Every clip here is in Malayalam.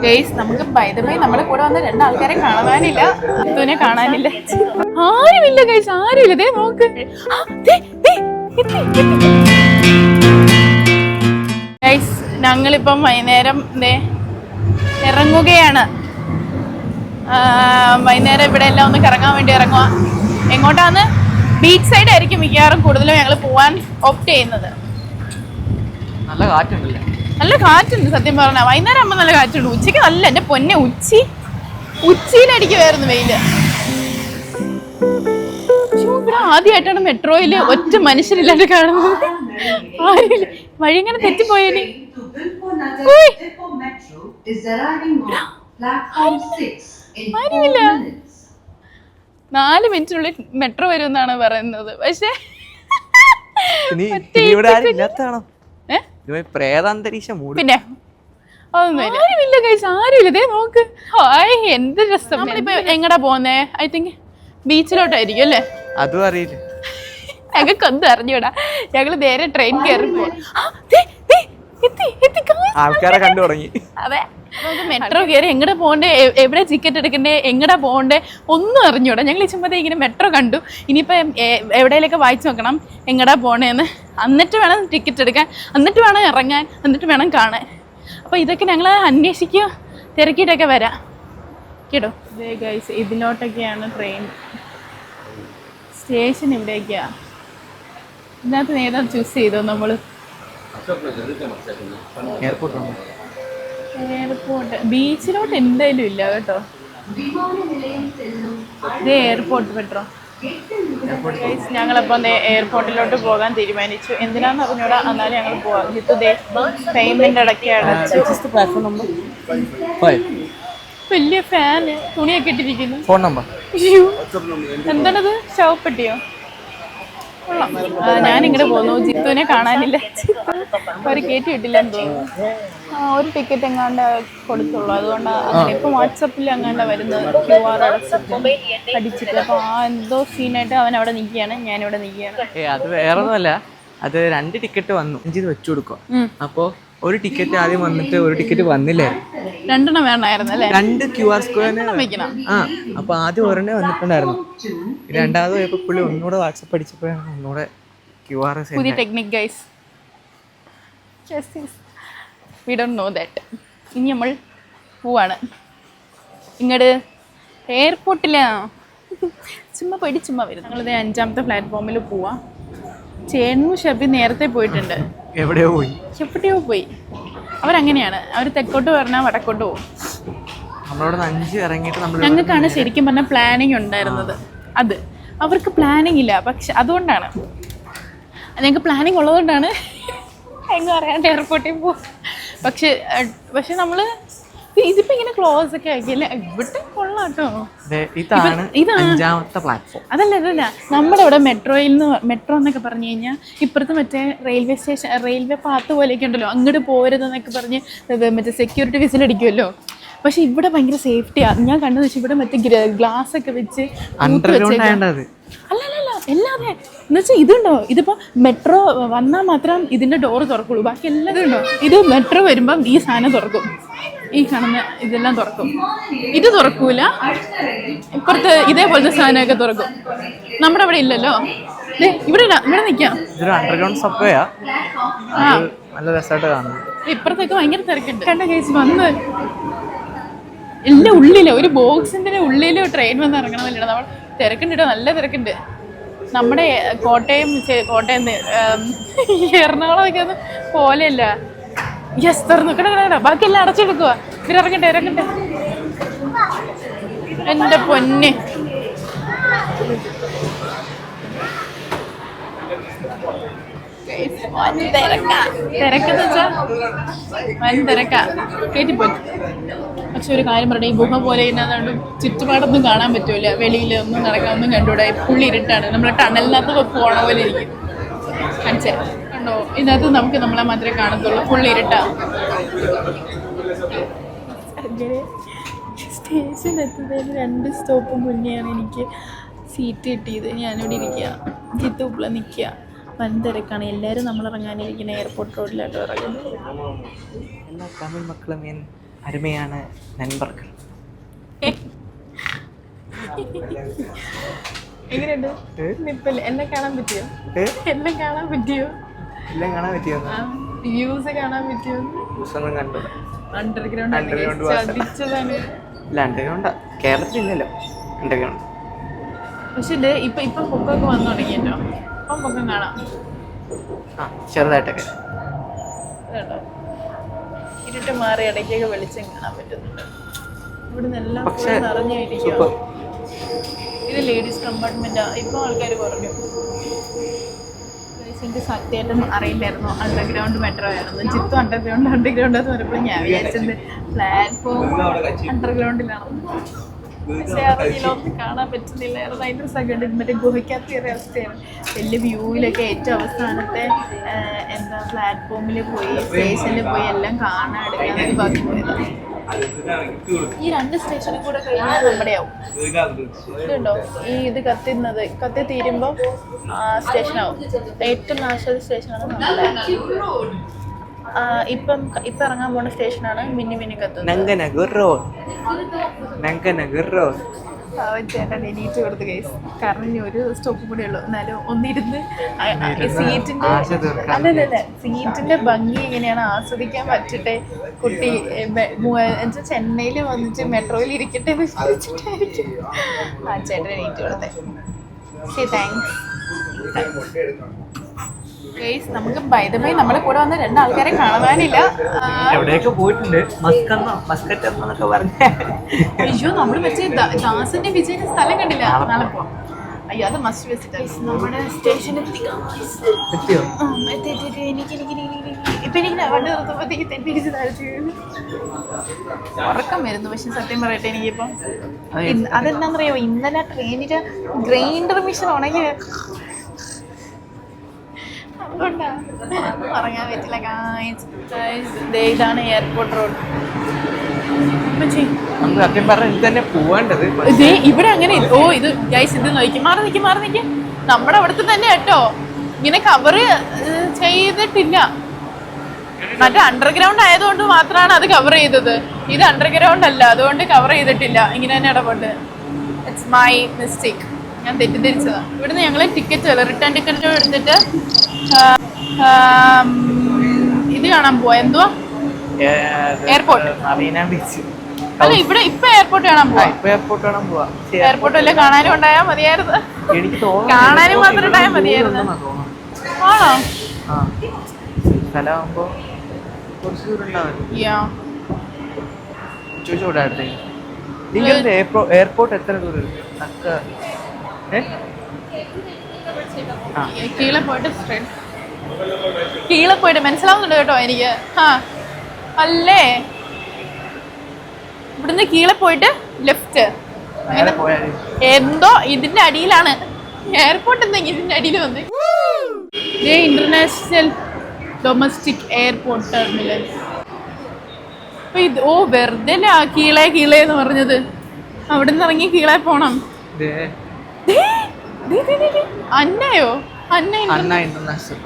ഗൈസ് നമുക്ക് ബൈദബൈ നമ്മുടെ കൂടെ വന്ന രണ്ടാൾക്കാരെ കാണാനില്ല, ജിത്തുവിനെ കാണാനില്ല, ആരുമില്ല ഗൈസ്, ആരുമില്ല. ദേ നോക്ക് ഗൈസ്, ഞങ്ങളിപ്പം വൈകുന്നേരം ഇറങ്ങുകയാണ്. വൈകുന്നേരം ഇവിടെ എല്ലാം ഒന്ന് കറങ്ങാൻ വേണ്ടി ഇറങ്ങുക. എങ്ങോട്ടാന്ന്? ബീച്ച് സൈഡ് ആയിരിക്കും മിക്കവാറും കൂടുതലും ഞങ്ങൾ പോവാൻ ഓപ്റ്റ് ചെയ്യുന്നത്. നല്ല കാറ്റുണ്ടല്ലേ? നല്ല കാറ്റുണ്ട് സത്യം പറഞ്ഞാൽ. വൈകുന്നേരം ആകുമ്പോൾ നല്ല കാറ്റുണ്ട്. ഉച്ചയ്ക്ക് നല്ല, എൻ്റെ പൊന്നെ, ഉച്ചയിലടിക്കുമായിരുന്നു വെയില്. ഇവിടെ ആദ്യമായിട്ടാണ് മെട്രോയിൽ ഒറ്റ മനുഷ്യരില്ലാണ്ട് കാണുന്നത്. ആരില്ല, വഴി ഇങ്ങനെ തെറ്റിപ്പോയേനെ. ആരുമില്ല. 4 മിനിറ്റിനുള്ളിൽ മെട്രോ വരുമെന്നാണ് പറയുന്നത്. പക്ഷേ പിന്നെ ആരുമില്ല ഗൈസ്, ആരുമില്ല. ദേ നോക്ക്, ഹായ്, എന്ത് രസം. നമ്മളിപ്പോ എങ്ങടാ പോകുന്നേ? ഐ തിങ്ക് ബീച്ചിലോട്ടായിരിക്കും അല്ലേ? അതും അറിയില്ല, ഞങ്ങൾക്ക് ഒന്നും അറിഞ്ഞൂടാ. ഞങ്ങള് നേരെ ട്രെയിൻ കയറി പോവാ. ആൾക്കാരെ കണ്ടു തുടങ്ങി. അതെ, നമുക്ക് മെട്രോ കയറി എങ്ങടെ പോകണ്ടേ, എവിടെ ടിക്കറ്റ് എടുക്കണ്ടേ, എങ്ങടാ പോകണ്ടേ ഒന്നും അറിഞ്ഞൂടാ. ഞങ്ങൾ ചുമ്പത്തേ ഇങ്ങനെ മെട്രോ കണ്ടു. ഇനിയിപ്പോൾ എവിടെയൊക്കെ വായിച്ചു നോക്കണം എങ്ങടാ പോകണേന്ന്. എന്നിട്ട് വേണം ടിക്കറ്റ് എടുക്കാൻ, എന്നിട്ട് വേണം ഇറങ്ങാൻ, എന്നിട്ട് വേണം കാണാൻ. അപ്പോൾ ഇതൊക്കെ ഞങ്ങൾ അന്വേഷിക്കുക, തിരക്കിയിട്ടൊക്കെ വരാം കേട്ടോ. ഇതേ ഗൈസ്, ഇതിലോട്ടൊക്കെയാണ് ട്രെയിൻ സ്റ്റേഷൻ. ഇവിടേക്കാണ്. ഇതിനകത്ത് ഏതാ ചൂസ് ചെയ്തോ നമ്മൾ? എയർപോർട്ട് ബീച്ചിലോട്ട് എന്തായാലും ഇല്ല കേട്ടോ. ഇത് എയർപോർട്ട് മെട്രോ. ഞങ്ങളപ്പോൾ എയർപോർട്ടിലോട്ട് പോകാൻ തീരുമാനിച്ചു. എന്തിനാന്ന് അറിഞ്ഞൂടാ, എന്നാലും ഞങ്ങൾ പോവാം. ജിത്തു പേയ്മെന്റ് അടയ്ക്കാണ്. വലിയ ഫാന്, തുണിയൊക്കെ ഇട്ടിരിക്കുന്നു. ഫോൺ നമ്പർ എന്താണത്? ശവപ്പെട്ടിയോ? ഞാനിങ്ങോട്ട് പോന്നു. ജിത്തുവിനെ കാണാനില്ല. ഒരു കയറ്റി കിട്ടില്ലെന്ന് തോന്നുന്നു. ഒരു ടിക്കറ്റ് എങ്ങാണ്ട് കൊടുത്തുള്ളൂ, അതുകൊണ്ടാണ് അങ്ങനെ. ഇപ്പം വാട്സപ്പിൽ എങ്ങാണ്ട് വരുന്നത് QR അടിച്ചിട്ട്. അപ്പോൾ എന്തോ സീനായിട്ട് അവൻ അവിടെ നിൽക്കുകയാണ്, ഞാനിവിടെ നിൽക്കുകയാണ്. അത് വേറൊന്നുമല്ല, അത് 2 ടിക്കറ്റ് വന്നു, 5 വെച്ചു കൊടുക്കുക. അപ്പോൾ ഒരു ടിക്കറ്റ് ആദ്യം വന്നിട്ട് ഒരു ടിക്കറ്റ് വന്നില്ലേ, 2 വേണമായിരുന്നു അല്ലേ? 2 QR സ്ക്വയറിന് വെക്കണം. അപ്പൊ ആദ്യം ഒരെണ്ണേ വന്നിട്ടുണ്ടായിരുന്നു. രണ്ടാമത് പോയപ്പോൾ പുള്ളി ഒന്നുകൂടെ വാട്സപ്പ് അടിച്ചപ്പോഴാണ് ഒന്നുകൂടെ QR. പുതിയ technique guys, we don't know that. ഇനി നമ്മൾ പോവാണ് ഇങ്ങോട്ട് എയർപോർട്ടിലാണ്. ചുമ്മാ പോയിട്ട് ചുമ്മാ വരും. ഞങ്ങളിത് 5ാമത്തെ പ്ലാറ്റ്ഫോമിൽ പോവാം. ചേട്ടനും ഷബി നേരത്തെ പോയിട്ടുണ്ട്. എവിടെയോ പോയി. അവരങ്ങനെയാണ്, അവർ തെക്കോട്ട് പറഞ്ഞാൽ വടക്കോട്ട് പോകും. ഞങ്ങൾക്കാണ് ശരിക്കും പറഞ്ഞാൽ പ്ലാനിങ് ഉണ്ടായിരുന്നത്. അത് അവർക്ക് പ്ലാനിങ് ഇല്ല. പക്ഷെ അതുകൊണ്ടാണ്, ഞങ്ങൾക്ക് പ്ലാനിങ് ഉള്ളതുകൊണ്ടാണ് എങ്ങനെ പറയാണ്ട് എയർപോർട്ടിൽ പോകും. പക്ഷെ നമ്മൾ ഇതിപ്പോ ഇങ്ങനെ ക്ലോസ് ഒക്കെ ആക്കിയല്ലേ. ഇവിടെ കൊള്ളാട്ടോ. അതല്ല, നമ്മുടെ ഇവിടെ മെട്രോ എന്നൊക്കെ പറഞ്ഞു കഴിഞ്ഞാൽ ഇപ്പുറത്ത് മറ്റേ റെയിൽവേ സ്റ്റേഷൻ, റെയിൽവേ പാത്ത് പോലെയൊക്കെ ഉണ്ടല്ലോ, അങ്ങോട്ട് പോരുതെന്നൊക്കെ പറഞ്ഞ് മറ്റേ സെക്യൂരിറ്റി വിസിലടിക്കുമല്ലോ. പക്ഷെ ഇവിടെ ഭയങ്കര സേഫ്റ്റിയാണ്. ഞാൻ കണ്ടെന്ന് വെച്ചാൽ ഇവിടെ മറ്റേ ഗ്ലാസ് ഒക്കെ വെച്ച് അല്ലല്ല എല്ലാതെ എന്നുവെച്ചാൽ ഇതുണ്ടോ, ഇതിപ്പോൾ മെട്രോ വന്നാൽ മാത്രം ഇതിൻ്റെ ഡോറ് തുറക്കുള്ളൂ, ബാക്കി എല്ലാം ഇതുണ്ടോ. ഇത് മെട്രോ വരുമ്പം ഈ സാധനം തുറക്കും, ഈ കാണുന്ന ഇതെല്ലാം തുറക്കും. ഇത് തുറക്കൂല, ഇപ്പുറത്ത് ഇതേപോലത്തെ സാധനമൊക്കെ തുറക്കും. നമ്മുടെ അവിടെ ഇല്ലല്ലോ. ഇവിടെ നിൽക്കാം. ഇപ്പുറത്തൊക്കെ ഭയങ്കര തിരക്കുണ്ട്. കണ്ട കേസ് വന്ന് എല്ലാം ഉള്ളിലോ, ഒരു ബോക്സിന്റെ ഉള്ളിലോ ട്രെയിൻ വന്ന് ഇറങ്ങണമെന്നില്ല. നമ്മൾ തിരക്കുണ്ട്, നല്ല തിരക്കുണ്ട്. നമ്മുടെ കോട്ടയം എറണാകുളമൊക്കെ ഒന്നും പോലെയല്ല. യെസ്, തുറന്നു കിടക്കണ, ബാക്കിയെല്ലാം അടച്ചെടുക്കുക. ഇറങ്ങട്ടെ. എൻ്റെ പൊന്നെ, തിരക്കെന്ന് വെച്ചാൽ വൻ തിരക്കാ, കയറ്റിപ്പോയി. പക്ഷെ ഒരു കാര്യം പറയട്ടെ, ഈ ഗുഹ പോലെ ഇല്ലാതുകൊണ്ട് ചുറ്റുപാടൊന്നും കാണാൻ പറ്റൂല. വെളിയിൽ ഒന്നും നടക്കാനൊന്നും കണ്ടുകൂടാ. ഫുള്ളി ഇരുട്ടാണ്. നമ്മൾ ടണലിനകത്ത് പോണ പോലെ ഇരിക്കും. കാണിച്ചേ കണ്ടോ, ഇതിനകത്ത് നമുക്ക് നമ്മളെ മാത്രമേ കാണത്തുള്ളൂ. ഫുള്ളി ഇരുട്ടാ. സ്റ്റേഷനെത്തുന്നതിന് 2 സ്റ്റോപ്പ് മുന്നെയാണ് എനിക്ക് സീറ്റ് കിട്ടിയത്. ഞാനിവിടെ ഇരിക്കുക, ജിത്തു ഉള്ള നിൽക്കുക. വൻ തിരക്കാണ്. എല്ലാവരും നമ്മളിറങ്ങാനിരിക്കുന്ന എയർപോർട്ട് റോഡിലായിട്ട് ഇറങ്ങുന്നത്. എല്ലാ തമിഴ് മക്കളും അരുമയാണ് നൻപർകൾ. എങ്ങനെയുണ്ട് നിപ്പല്ലേ? എന്നെ കാണാൻ പറ്റിയോ? എന്നെ കാണാൻ പറ്റിയോ? എല്ലാം കാണാൻ പറ്റിയോ? വ്യൂസ് കാണാൻ പറ്റിയോ? ഒന്നും കണ്ടു. അണ്ടർഗ്രൗണ്ട് ചതിച്ചതാണ്. ഇല്ല, അണ്ടർഗ്രൗണ്ടാ, കേരളത്തിലില്ലല്ലോ അണ്ടർഗ്രൗണ്ട്. പക്ഷെ ഇത് ഇപ്പൊ പൊക്കൊക്കെ വന്നു തുടങ്ങിയല്ലോ. ഇപ്പം പൊക്കം കാണാം. ആ, ചെറുതായിട്ടൊക്കെ. ഇരുട്ട് മാറി ഇടയ്ക്കൊക്കെ വെളിച്ചം കാണാൻ പറ്റുന്നുണ്ട്. ഇവിടുന്ന് എല്ലാം പക്ഷേ നിറഞ്ഞായിരിക്കും. ഇത് ലേഡീസ് കമ്പാർട്ട്മെന്റാ. ഇപ്പൊ ആൾക്കാർ കുറഞ്ഞു. എനിക്ക് സത്യമായിട്ടും അറിയില്ലായിരുന്നു അണ്ടർഗ്രൗണ്ട് മെട്രോ ആയിരുന്നു. ജിത്തു അണ്ടർഗ്രൗണ്ട് എന്ന് പറയുമ്പോൾ ഞാൻ വിചാരിച്ചത് പ്ലാറ്റ്ഫോം അണ്ടർഗ്രൗണ്ടിലാണ്. പക്ഷേ അതിലൊന്നും കാണാൻ പറ്റുന്നില്ലായിരുന്നു. അതിൻ്റെ സെക്കൻഡ് മറ്റേ ഗുഹയ്ക്കകത്ത് കയറിയ അവസ്ഥയാണ്. വലിയ വ്യൂവിലൊക്കെ ഏറ്റവും അവസാനത്തെ എന്താ പ്ലാറ്റ്ഫോമിൽ പോയി സ്റ്റേഷനിൽ പോയി എല്ലാം കാണാൻ എടുക്കാൻ ബാക്കി പോയതാണ്. ഈ 2 സ്റ്റേഷനിൽ കൂടെ കഴിഞ്ഞാൽ നമ്മുടെ ആവും. ഇതുണ്ടോ ഇത് കത്തി തീരുമ്പോൾ സ്റ്റേഷനാവും. ഏറ്റവും നാശം സ്റ്റേഷനാണ് നമ്മുടെ. ഇപ്പം ഇറങ്ങാൻ പോണ സ്റ്റേഷനാണ് മിന്നി കത്തുന്നത്. ചേട്ടൻ എണീറ്റ് കൊടുത്ത് കേസ്. കാരണം ഇനി ഒരു സ്റ്റോപ്പ് കൂടെ ഉള്ളൂ. എന്നാലും ഒന്നിരുന്ന് സീറ്റിന്റെ ഭംഗി എങ്ങനെയാണ് ആസ്വദിക്കാൻ പറ്റട്ടെ. കുട്ടി ചെന്നൈയിൽ വന്നിട്ട് മെട്രോയിൽ ഇരിക്കട്ടെ എന്ന് വിചാരിച്ചിട്ടായിരിക്കും ആ ചേട്ടൻ എണീറ്റ് കൊടുത്തേ. ശരി, താങ്ക്സ്. നമുക്ക് ബൈ ദ ബൈ നമ്മുടെ കൂടെ വന്ന 2 ആൾക്കാരെ കാണാനില്ല. എവിടെയൊക്കെ പോയിട്ടുണ്ട്. മസ്കറ്റ് എന്നൊക്കെ പറഞ്ഞ അയ്യോ, നമ്മള് വെച്ച് ദാസിന്റെ വിജയന്റെ സ്ഥലം കണ്ടില്ല. നാളെ പോവാം. അയ്യോ, അത് മസ്റ്റ് വിസിറ്റ്. നമ്മുടെ സ്റ്റേഷനിൽ എത്തിയോ? എനിക്ക് വണ്ടി നിർത്തുമ്പോഴത്തേക്ക് തെറ്റിരിച്ച് താഴ്ച ഉറക്കം വരുന്നു. പക്ഷെ സത്യം പറയട്ടെ, എനിക്കിപ്പം അതെന്താണെന്നറിയോ, ഇന്നലെ ട്രെയിനിന്റെ ഗ്രൈൻഡർ മെഷീൻ ഉണങ്ങി ഉറങ്ങാൻ പറ്റില്ല. ഇതാണ് എയർപോർട്ട് റോഡ്. സത്യം പറഞ്ഞാൽ ഇത് തന്നെ പോവേണ്ടത്. ഇവിടെ അങ്ങനെ ഇത് ഗൈസ് ഇത് നോക്കി മാറി നിൽക്കും. നമ്മുടെ അവിടുത്തെ തന്നെ കേട്ടോ. ഇങ്ങനെ കവറ് ചെയ്തിട്ടില്ല. മറ്റേ അണ്ടർഗ്രൗണ്ട് ആയതുകൊണ്ട് മാത്രമാണ് അത് കവർ ചെയ്തത്. ഇത് അണ്ടർഗ്രൗണ്ട് അല്ല, അതുകൊണ്ട് കവർ ചെയ്തിട്ടില്ല. ഇങ്ങനെ തന്നെ ഇടപെട്ട്. It's my mistake. ഞാൻ തെറ്റിദ്ധരിച്ചതാണ്. ഇവിടുന്ന് ഞങ്ങൾ റിട്ടേൺ ടിക്കറ്റ് എടുത്തിട്ട് ഇത് കാണാൻ പോവാ. എന്തുവാ എയർപോർട്ട്? അല്ല, ഇവിടെ ഇപ്പൊ എയർപോർട്ട് കാണാൻ പോവാ. എയർപോർട്ട് വല്ല കാണാനും ഉണ്ടായാൽ മതിയായിരുന്നു. കാണാനും മാത്രം ഉണ്ടായാൽ മതിയായിരുന്നു. ആണോ? സ്ഥലമാകുമ്പോ കുറച്ച് ദൂരം എയർപോർട്ട് എത്ര ദൂരം? കീഴെ പോയിട്ട് മനസ്സിലാവുന്നുണ്ട് കേട്ടോ എനിക്ക്. അല്ലേ, ഇവിടുന്ന് കീഴെ പോയിട്ട് ലെഫ്റ്റ് എന്തോ ഇതിന്റെ അടിയിലാണ് എയർപോർട്ട്. എന്തെങ്കിലും ഇതിന്റെ അടിയിൽ വന്ന് ഇന്റർനാഷണൽ ഡൊമസ്റ്റിക് എയർപോർട്ട് ടെർമിനൽ. അപ്പൊ ഇത് വെറുതെ കീളെ എന്ന് പറഞ്ഞത്. അവിടെ നിന്ന് ഇറങ്ങി കീളെ പോണം. അന്നയോ? അന്ന ഇന്റർനാഷണൽ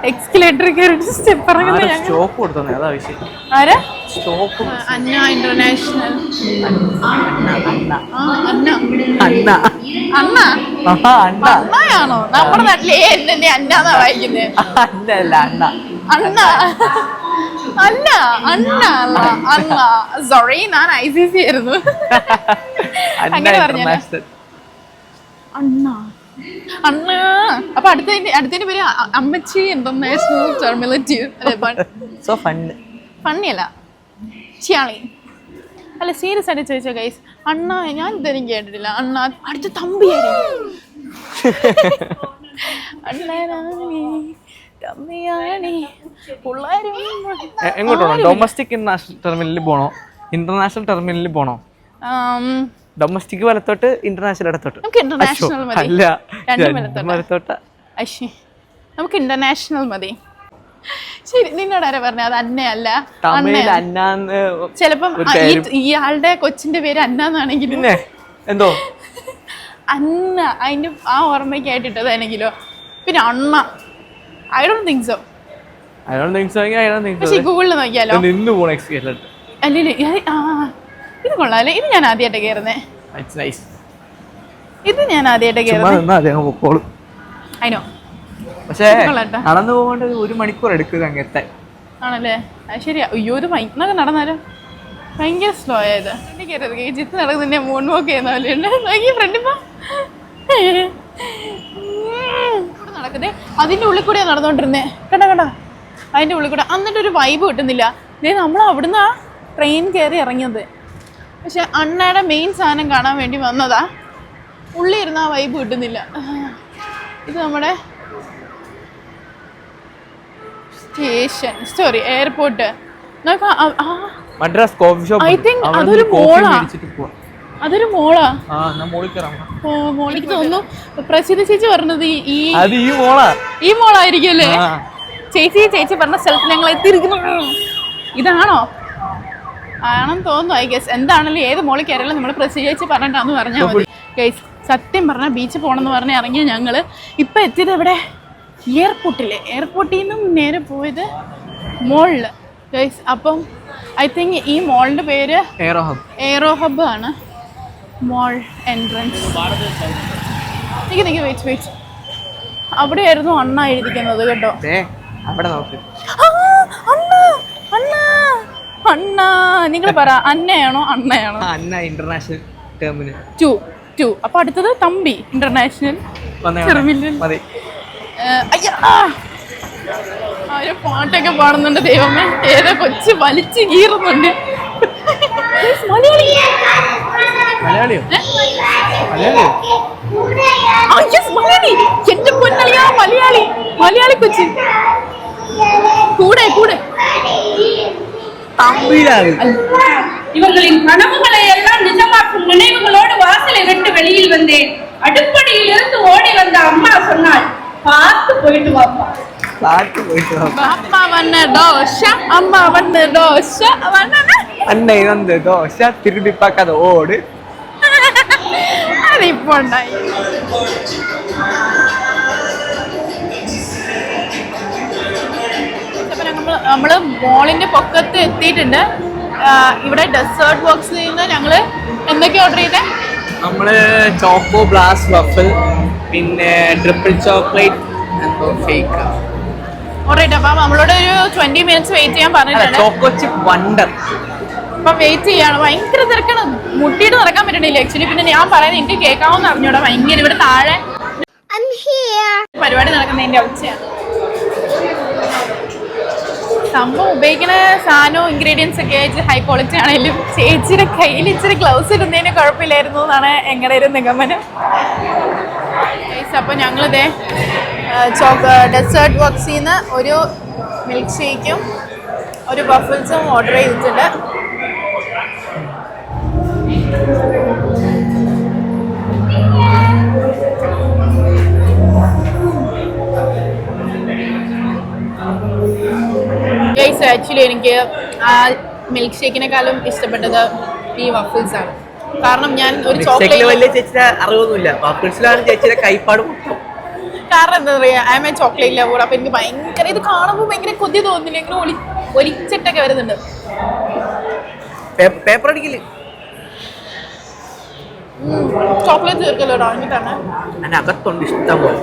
എക്സ്കലേറ്റർ കയറിട്ട് സ്റ്റെപ്പ് ഇറങ്ങുന്നത്. സ്റ്റോപ്പ് കൊടുത്തോ? അതാ വിഷയം. ആരാ സ്റ്റോപ്പ്? അന്ന ഇന്റർനാഷണൽ. അന്നയാണോ? നമ്മുടെ നാട്ടിലെ എന്നെ അന്നാന്നാ വായിക്കുന്നത്. അന്ന സോറി, ഞാൻ ICC ആയിരുന്നു. അങ്ങനെ പറഞ്ഞ അണ്ണ. അപ്പൊ അടുത്തതിന്റെ പേര് അമ്മച്ചി ഇന്റർനാഷണൽ ടെർമിനൽ. ഫണ്ണിയല്ല, ചിയാളി. അല്ല, സീരിയസ് ആയിട്ട് ചോദിച്ചോ ഗൈസ്. അണ്ണ ഞാൻ ഇതുവരെയും കേട്ടിട്ടില്ല. അണ്ണ അടുത്ത തമ്പിയായിരിക്കും. എങ്ങോട്ടോ? ഡൊമസ്റ്റിക് ടെർമിനലിൽ പോണോ, ഇന്റർനാഷണൽ ടെർമിനലിൽ പോണോ? ഡൊമസ്റ്റിക് വലത്തോട്ട്, ഇന്റർനാഷണൽ ഇടത്തോട്ട്? അല്ല, നമുക്ക് ഇന്റർനാഷണൽ മതി. ശരി, നിന്നോട് ആരാ പറഞ്ഞ അത് അന്നയല്ല? ചിലപ്പം ഇയാളുടെ കൊച്ചിന്റെ പേര് അന്നാന്നാണെങ്കിൽ എന്തോ അന്ന അതിന്റെ ആ ഓർമ്മയ്ക്കായിട്ടിട്ടതാണെങ്കിലോ. പിന്നെ അണ്ണ ഐ ഡോണ്ട് തിങ്ക് സോ. പക്ഷേ ഗൂഗിളിൽ നോക്കിയാലോ? അല്ലേ ഇത് കൊള്ളാല്ലേ. ഇത് ഞാൻ ആദ്യമായിട്ട് കയറുന്നേ. ഇത് ഞാൻ ആദ്യമായിട്ട് കയറുന്നത്. അതിനോ പക്ഷേ നടന്നു പോകേണ്ട 1 മണിക്കൂർ എടുക്കുക അങ്ങനത്തെ ആണല്ലേ. അത് ശരിയാ. അയ്യോ ഇത് ഭയങ്കര നടന്നാലോ ഭയങ്കര സ്ലോ ആയത്. കയറരുത്. ഈ ജിത്ത് നടക്കുന്നതിന്റെ മൂൺ വോക്ക് ചെയ്യുന്ന പോലെ ഉണ്ട്. നോക്കി ഫ്രണ്ടിപ്പോ നടക്കുന്നേ. അതിന്റെ ഉള്ളിൽ കൂടെയാ നടന്നോണ്ടിരുന്നേ. കണ്ട അതിന്റെ ഉള്ളിൽ കൂടെ. എന്നിട്ടൊരു വൈബ് കിട്ടുന്നില്ല. നമ്മൾ അവിടുന്ന് ട്രെയിൻ കയറി ഇറങ്ങിയത്. പക്ഷെ അണ്ണയുടെ മെയിൻ സാധനം കാണാൻ വേണ്ടി വന്നതാ. ഉള്ളിൽ ഇരുന്ന് ആ വൈബ് കിട്ടുന്നില്ല. ഇത് നമ്മുടെ station airport. Madras coffee shop. I think അതൊരു മോളാ. അതൊരു മോളാ. എനിക്ക് തോന്നുന്നു പ്രസിദ്ധ ചേച്ചി പറഞ്ഞത് ഈ മോളായിരിക്കും അല്ലേ. ചേച്ചി പറഞ്ഞ സ്ഥലത്ത് ഞങ്ങൾ എത്തിയിരിക്കുന്നു. ഇതാണോ? ആണെന്ന് തോന്നുന്നു. I guess. എന്താണല്ലോ ഏത് മോളിൽ കയറിയാലും നമ്മൾ പ്രസിദ്ധ ചേച്ചി പറഞ്ഞിട്ടാന്ന് പറഞ്ഞാൽ മതി. ഗൈസ് സത്യം പറഞ്ഞാൽ ബീച്ചിൽ പോകണമെന്ന് പറഞ്ഞ് ഇറങ്ങിയ ഞങ്ങള് ഇപ്പൊ എത്തിയത് ഇവിടെ എയർപോർട്ടിൽ നിന്നും നേരെ പോയത് മോളില് ഗൈസ്. അപ്പം ഐ തിങ്ക് ഈ മോളിന്റെ പേര് എയറോ ഹബ് ആണ്. മോൾ എൻട്രൻസ്. വെയിറ്റ് അവിടെയായിരുന്നു അണ്ണ എഴുതിക്കുന്നത് കേട്ടോ. അണ്ണ നിങ്ങൾ പറ, അന്നയാണോ അണ്ണയാണോ? അന്ന ഇന്റർനാഷണൽ ടെർമിനൽ 2. അപ്പൊ അടുത്തത് തമ്പി ഇന്റർനാഷണൽ ടെർമിനൽ. അവര് പാട്ടൊക്കെ പാടുന്നുണ്ട്. ദൈവമേ, ഏതോ കൊച്ചു വലിച്ചു കീറുന്നുണ്ട്. എന്റെ പൊന്നളിയാ മലയാളി കൊച്ചു. കൂടെ இவர்களின் கனவுகளை எல்லாம் நிஜமாக்கும் நினைவுகளோடு வாசலை விட்டு வெளியில் வந்தேன். அடுப்படியில் இருந்து ஓடி வந்த அம்மா சொன்னாள், பார்த்து போயிட்டு வாப்பா. அம்மா வண்ண தோசை அன்னை வந்து தோசை திருப்பி பார்க்காத ஓடு. அது இப்போ നമ്മള് മോളിന്റെ പൊക്കത്ത് എത്തിയിട്ടുണ്ട്. ഇവിടെ ഡെസേർട്ട് ബോക്സിൽ നിന്ന് ഞങ്ങള് എന്തൊക്കെയാ ഓർഡർ ചെയ്തേ? നമ്മള് ചോക്കോ ബ്ലാസ് വഫിൾ, പിന്നെ ട്രിപ്പിൾ ചോക്ലേറ്റ് ഓർഡർ ചെയ്തേ. അപ്പൊ നമ്മളോട് ഒരു 20 minutes വെയിറ്റ് ചെയ്യാൻ പറഞ്ഞിട്ടുണ്ട്. Choco chip wonder. അപ്പൊ വെയിറ്റ് ചെയ്യാണ്. ഭയങ്കര തിരക്കാണ്. മുട്ടിയിട്ട് നടക്കാൻ പറ്റണില്ല ആക്ച്വലി. പിന്നെ ഞാൻ പറയുന്നത് എനിക്ക് കേൾക്കാമെന്ന് അറിഞ്ഞൂടാ. ഭയങ്കര ഇവിടെ താഴെ പരിപാടി നടക്കുന്നതിന്റെ ഒച്ചയാണ്. സംഭവം ഉപയോഗിക്കുന്ന സാധനവും ഇൻഗ്രീഡിയൻസ് ഒക്കെ ആയിട്ട് ഹൈ ക്വാളിറ്റി ആണെങ്കിലും ചേച്ചിയുടെ കയ്യിൽ ഇച്ചിരി ഗ്ലൗസ് ഇടുന്നതിന് കുഴപ്പമില്ലായിരുന്നു എന്നാണ് ഞങ്ങളുടെ ഒരു നിഗമനം. അപ്പോൾ ഞങ്ങളിതേ ഡെസേർട്ട് ബോക്സിൽ നിന്ന് ഒരു മിൽക്ക് ഷേക്കും ഒരു വഫിൾസും ഓർഡർ ചെയ്തിട്ടുണ്ട്. ആക്ച്വലി എനിക്ക് ആ മിൽക്ക് ഷേക്കിനെക്കാളും ഇഷ്ടപ്പെട്ടത് ഈ വഫിൾസ് ആണ്. കാരണം ഞാൻ ഒരു ചോക്ലേറ്റ് അറിവൊന്നുമില്ല. വഫിൾസിലാണ് ചേച്ചിയുടെ കൈപ്പാട് മൊത്തം. കാരണം എന്താ പറയാ, I M A chocolate lover. അപ്പൊ എനിക്ക് ഭയങ്കര ഇത് കാണുമ്പോൾ ഭയങ്കര കൊതി തോന്നുന്നില്ല. ഇങ്ങനെ ഒലിച്ചിട്ടൊക്കെ വരുന്നുണ്ട്. പേപ്പർ അടിക്കില്ല, ചോക്ലേറ്റ് ചേർക്കല്ലോ ഇറങ്ങിട്ടാണ്. അതിനകത്തുണ്ട് ഇഷ്ടം പോലെ.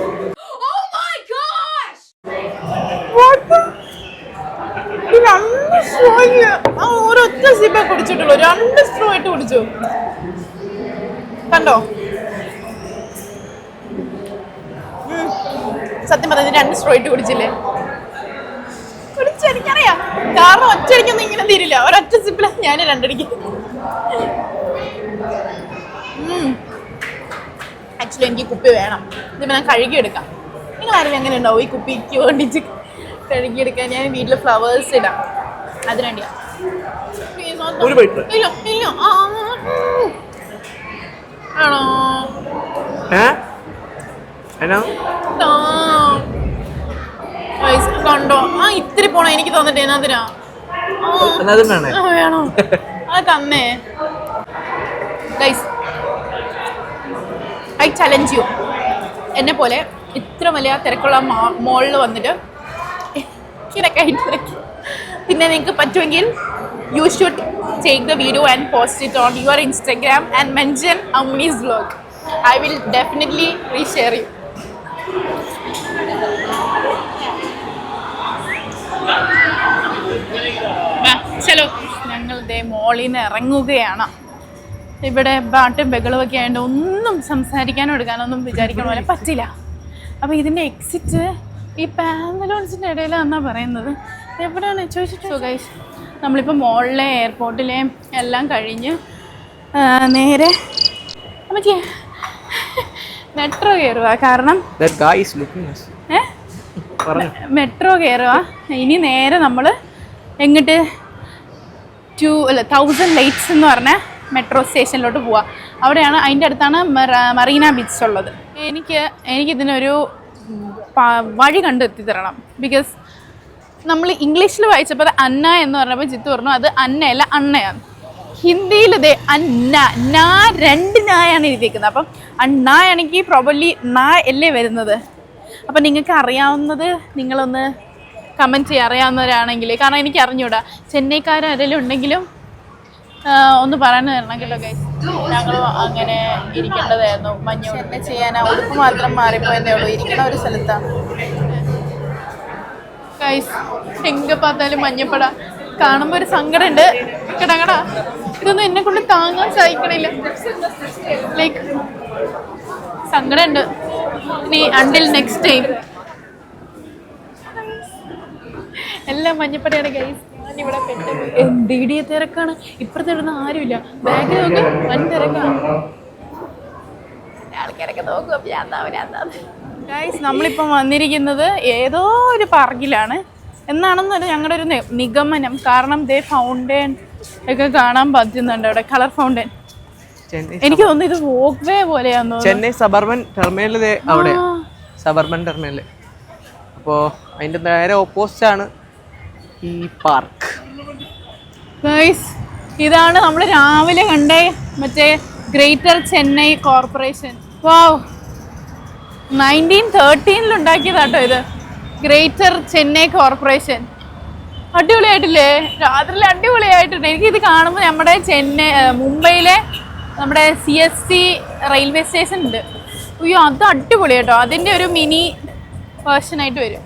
ഒരൊറ്റ സിപ്പേ കുടിച്ചിട്ടുള്ളൂ. 2 സ്ട്രോ ആയിട്ട് കുടിച്ചു. കണ്ടോ, സത്യം പറഞ്ഞ 2 സ്ട്രോ ആയിട്ട് കുടിച്ചില്ലേ? കുടിച്ചെനിക്കറിയാം. കാരണം ഒറ്റയടിക്കൊന്നും ഇങ്ങനെ തീരില്ല. ഒരൊറ്റ സിപ്പില ഞാൻ 2 അടിക്ക്. ആക്ച്വലി എനിക്ക് കുപ്പി വേണം. ഇതിപ്പോൾ ഞാൻ കഴുകിയെടുക്കാം. നിങ്ങളാരും എങ്ങനെ ഉണ്ടാവും ഈ കുപ്പിക്ക് വേണ്ടിച്ച് കഴുകിയെടുക്കാൻ? ഞാൻ വീട്ടിൽ ഫ്ലവേഴ്സ് ഇടാം, അതിനുവേണ്ടിയാ. ആണോ കണ്ടോ? ഇത്തിരി പോണോ എനിക്ക് തോന്നിട്ട്. അതിനാ വേണോ? അത് തന്നേ. I challenge U. എന്നെ പോലെ ഇത്ര വലിയ തിരക്കുള്ള മോളിൽ വന്നിട്ട് ഇതൊക്കെ ആയിട്ട് പിന്നെ നിങ്ങൾക്ക് പറ്റുമെങ്കിൽ you should take the video and post it on your Instagram and mention Amni's vlog. I will definitely reshare you. ചലോ ഞങ്ങൾ ദേ മോളിൽ നിന്ന് ഇറങ്ങുകയാണ്. ഇവിടെ പാട്ടും ബഹളമൊക്കെ ആയതുകൊണ്ട് ഒന്നും സംസാരിക്കാനോ എടുക്കാനൊന്നും വിചാരിക്കണ പോലെ പറ്റില്ല. അപ്പോൾ ഇതിൻ്റെ എക്സിറ്റ് ഈ പാന്തലോൺസിൻ്റെ ഇടയിലാണെന്നാണ് പറയുന്നത്. എവിടെയാണ് ചോദിച്ചിട്ട് ഗൈസ്, നമ്മളിപ്പോൾ മോളിലെ എയർപോർട്ടിലെ എല്ലാം കഴിഞ്ഞ് നേരെ മെട്രോ കയറുക. കാരണം മെട്രോ കയറുക. ഇനി നേരെ നമ്മൾ എങ്ങോട്ട് 1000 ലൈറ്റ്സ് എന്ന് പറഞ്ഞ മെട്രോ സ്റ്റേഷനിലോട്ട് പോവാം. അവിടെയാണ്, അതിൻ്റെ അടുത്താണ് മറീന ബീച്ച് ഉള്ളത്. എനിക്കിതിനൊരു വഴി കണ്ടെത്തി തരണം. ബിക്കോസ് നമ്മൾ ഇംഗ്ലീഷിൽ വായിച്ചപ്പോൾ അത് അന്ന എന്ന് പറഞ്ഞപ്പോൾ ജിത്തു പറഞ്ഞു അത് അന്നയല്ല അണ്ണയാണ്. ഹിന്ദിയിൽ ഇതേ അന്ന നാ 2 നായാണ് എഴുതിയിരിക്കുന്നത്. അപ്പം അണ്ണായാണെങ്കിൽ പ്രോബബ്ലി നാ അല്ലേ വരുന്നത്. അപ്പം നിങ്ങൾക്ക് അറിയാവുന്നത് നിങ്ങളൊന്ന് കമൻറ്റ് ചെയ്യുക, അറിയാവുന്നവരാണെങ്കിൽ. കാരണം എനിക്ക് അറിഞ്ഞൂടാ, ചെന്നൈക്കാരെല്ലാം ഉണ്ടെങ്കിലും ഒന്ന് പറഞ്ഞു തരണം കേട്ടോ ഗൈസ്. ഞങ്ങളും അങ്ങനെ ഇരിക്കേണ്ടതായിരുന്നു. മഞ്ഞോട് തന്നെ ചെയ്യാനാ, ഉടുപ്പ് മാത്രം മാറിപ്പോയെന്നേ ഉള്ളൂ. ഇരിക്കണ ഒരു സ്ഥലത്താണ് ഗൈസ്. എங்கே பார்த்தாലും മഞ്ഞപ്പട കാണുമ്പോൾ ഒരു സങ്കടമുണ്ട്. കിടങ്ങടാ, ഇതൊന്നും എന്നെ കൊണ്ട് താങ്ങാൻ സഹിക്കണില്ല. ലൈക്ക് സങ്കടമുണ്ട്. ഇനി അണ്ടിൽ നെക്സ്റ്റ് ടൈം എല്ലാം മഞ്ഞപ്പടയാണ് ഗൈസ്. ഞാനിവിടെ പെട്ടെന്ന് എന്തിടിയ തിരക്കാണ്. ഇപ്പുറത്തെ ഇടുന്ന ആരുമില്ല. ബാഗ് നോക്ക്, വൻ തിരക്കാണ്. ആൾക്കാരൊക്കെ നോക്കും. ഗൈസ് നമ്മളിപ്പം വന്നിരിക്കുന്നത് ഏതോ ഒരു പാർക്കിലാണ് എന്നാണെന്നൊരു ഞങ്ങളുടെ ഒരു നിഗമനം. കാരണം ദേ ഫൗണ്ടൻ ഒക്കെ കാണാൻ പറ്റുന്നുണ്ട് അവിടെ, കളർ ഫൗണ്ടൻ. എനിക്ക് തോന്നുന്നു ഇത് വോക്ക് വേ പോലെയാന്ന് തോന്നുന്നു. ചെന്നൈ സബർബൻ ടെർമിനൽ അവിടെ, സബർബൻ ടെർമിനൽ. അപ്പോൾ അതിൻ്റെ നേരെ ഓപ്പോസിറ്റ് ആണ് ഈ പാർക്ക്. ഗൈസ് ഇതാണ് നമ്മൾ രാവിലെ കണ്ടേ മറ്റേ ഗ്രേറ്റർ ചെന്നൈ കോർപ്പറേഷൻ. വാവ്, 1913 ഉണ്ടാക്കിയതാട്ടോ ഇത്, ഗ്രേറ്റർ ചെന്നൈ കോർപ്പറേഷൻ. അടിപൊളിയായിട്ടില്ലേ? രാത്രിയിൽ അടിപൊളിയായിട്ടുണ്ട്. എനിക്കിത് കാണുമ്പോൾ നമ്മുടെ മുംബൈയിലെ നമ്മുടെ CST റെയിൽവേ സ്റ്റേഷൻ ഉണ്ട്. അയ്യോ അത് അടിപൊളിയാട്ടോ. അതിൻ്റെ ഒരു മിനി വേർഷനായിട്ട് വരും.